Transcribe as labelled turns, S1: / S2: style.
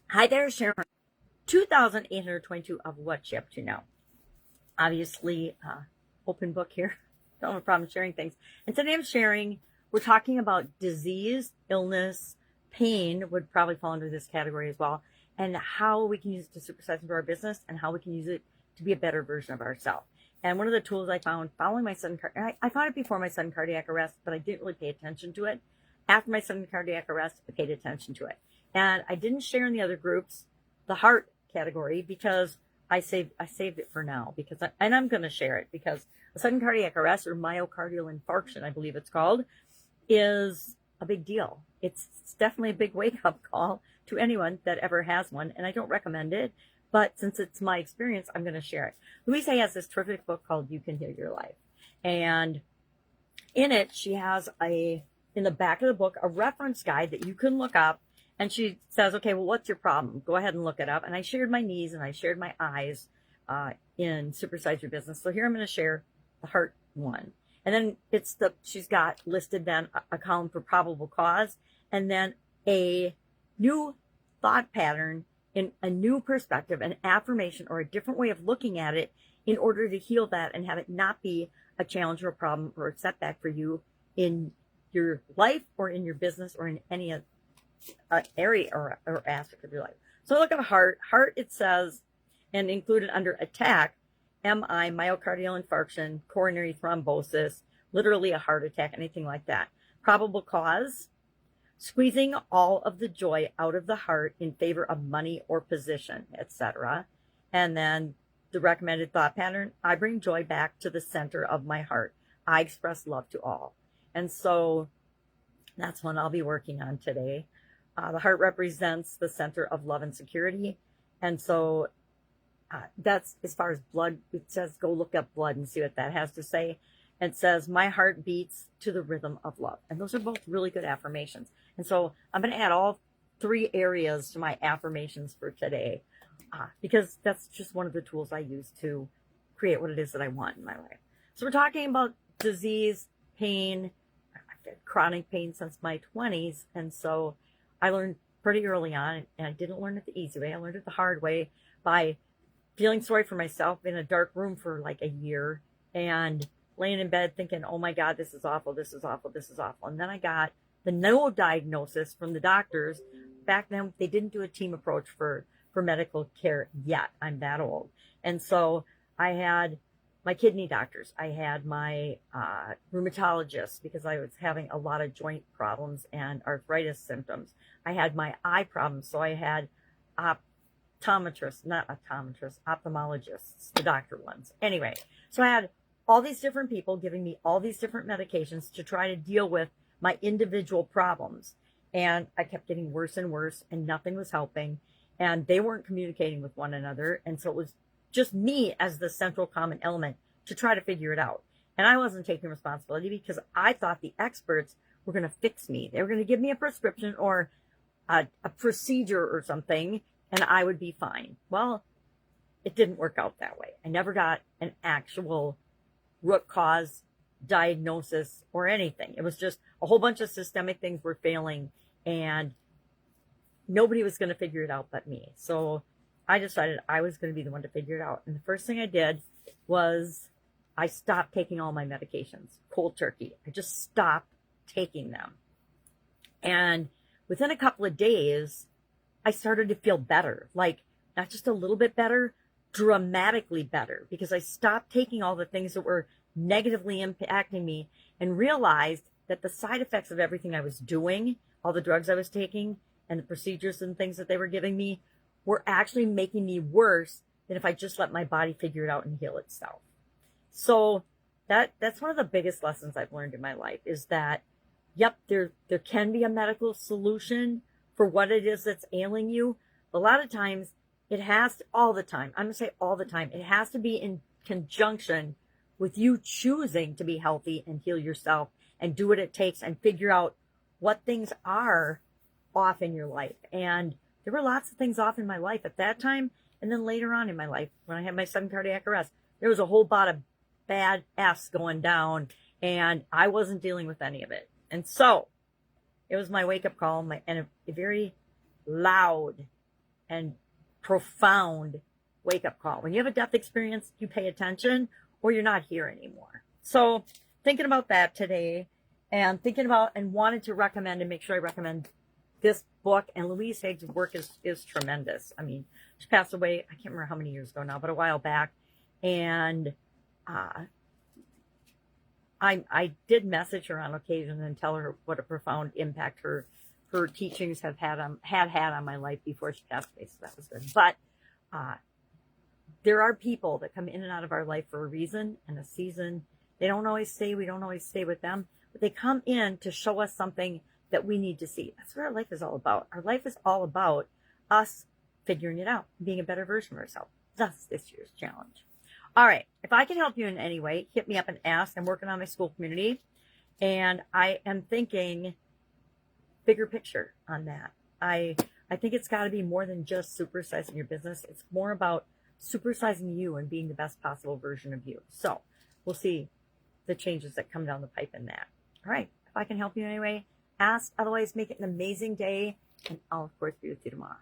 S1: Hi there, Sharon. 2,822 of what you up to now. Obviously, open book here. Don't have a problem sharing things. And today I'm sharing, we're talking about disease, illness, pain would probably fall under this category as well, and how we can use it to supersize into our business and how we can use it to be a better version of ourselves. And one of the tools I found following my sudden, I found it before my sudden cardiac arrest, but I didn't really pay attention to it. After my sudden cardiac arrest, I paid attention to it. And I didn't share in the other groups the heart category because I saved it for now because and I'm going to share it because a sudden cardiac arrest or myocardial infarction, I believe it's called, is a big deal. It's definitely a big wake up call to anyone that ever has one, and I don't recommend it. But since it's my experience, I'm going to share it. Louisa has this terrific book called You Can Heal Your Life. And in it, she has in the back of the book, a reference guide that you can look up. And she says, okay, well, what's your problem? Go ahead and look it up. And I shared my knees and I shared my eyes in Supersize Your Business. So here I'm going to share the heart one. And then she's got listed then a column for probable cause and then a new thought pattern in a new perspective, an affirmation or a different way of looking at it in order to heal that and have it not be a challenge or a problem or a setback for you in your life or in your business or in any area or aspect of your life. So look at heart. Heart, it says, and included under attack, MI, myocardial infarction, coronary thrombosis, literally a heart attack, anything like that. Probable cause, squeezing all of the joy out of the heart in favor of money or position, etc. And then the recommended thought pattern, I bring joy back to the center of my heart. I express love to all. And so that's one I'll be working on today. The heart represents the center of love and security. And so that's as far as blood. It says, go look up blood and see what that has to say. And it says, my heart beats to the rhythm of love. And those are both really good affirmations. And so I'm going to add all three areas to my affirmations for today because that's just one of the tools I use to create what it is that I want in my life. So we're talking about disease, pain. I've had chronic pain since my 20s. And so I learned pretty early on, and I didn't learn it the easy way. I learned it the hard way by feeling sorry for myself in a dark room for like a year and laying in bed thinking, oh my God, this is awful, this is awful, this is awful. And then I got the no diagnosis from the doctors. Back then, they didn't do a team approach for medical care yet. I'm that old. And so I had my kidney doctors. I had my rheumatologist because I was having a lot of joint problems and arthritis symptoms. I had my eye problems. So I had optometrists, ophthalmologists, the doctor ones. Anyway, so I had all these different people giving me all these different medications to try to deal with my individual problems. And I kept getting worse and worse and nothing was helping. And they weren't communicating with one another. And so it was just me as the central common element to try to figure it out. And I wasn't taking responsibility because I thought the experts were going to fix me. They were going to give me a prescription or a procedure or something, and I would be fine. Well, it didn't work out that way. I never got an actual root cause diagnosis or anything. It was just a whole bunch of systemic things were failing, and nobody was going to figure it out but me. So I decided I was going to be the one to figure it out. And the first thing I did was I stopped taking all my medications, cold turkey. I just stopped taking them. And within a couple of days, I started to feel better, like not just a little bit better, dramatically better, because I stopped taking all the things that were negatively impacting me and realized that the side effects of everything I was doing, all the drugs I was taking and the procedures and things that they were giving me were actually making me worse than if I just let my body figure it out and heal itself. So that's one of the biggest lessons I've learned in my life is that, yep, there can be a medical solution for what it is that's ailing you. But a lot of times it has to, all the time, I'm going to say all the time, it has to be in conjunction with you choosing to be healthy and heal yourself and do what it takes and figure out what things are off in your life. And there were lots of things off in my life at that time. And then later on in my life, when I had my sudden cardiac arrest, there was a whole lot of bad F's going down and I wasn't dealing with any of it. And so it was my wake up call and a very loud and profound wake-up call. When you have a death experience, you pay attention or you're not here anymore. So thinking about that today, and thinking about and wanted to recommend and make sure I recommend this book. And Louise Haig's work is tremendous. I mean, she passed away, I can't remember how many years ago now, but a while back. And I did message her on occasion and tell her what a profound impact her teachings had had on my life before she passed away. So that was good. But there are people that come in and out of our life for a reason and a season. They don't always stay. We don't always stay with them, but they come in to show us something that we need to see. That's what our life is all about. Our life is all about us figuring it out, being a better version of ourselves. That's this year's challenge. All right. If I can help you in any way, hit me up and ask. I'm working on my Skool community, and I am thinking bigger picture on that. I think it's got to be more than just supersizing your business. It's more about supersizing you and being the best possible version of you. So we'll see the changes that come down the pipe in that. All right. If I can help you in any way, ask. Otherwise, make it an amazing day, and I'll, of course, be with you tomorrow.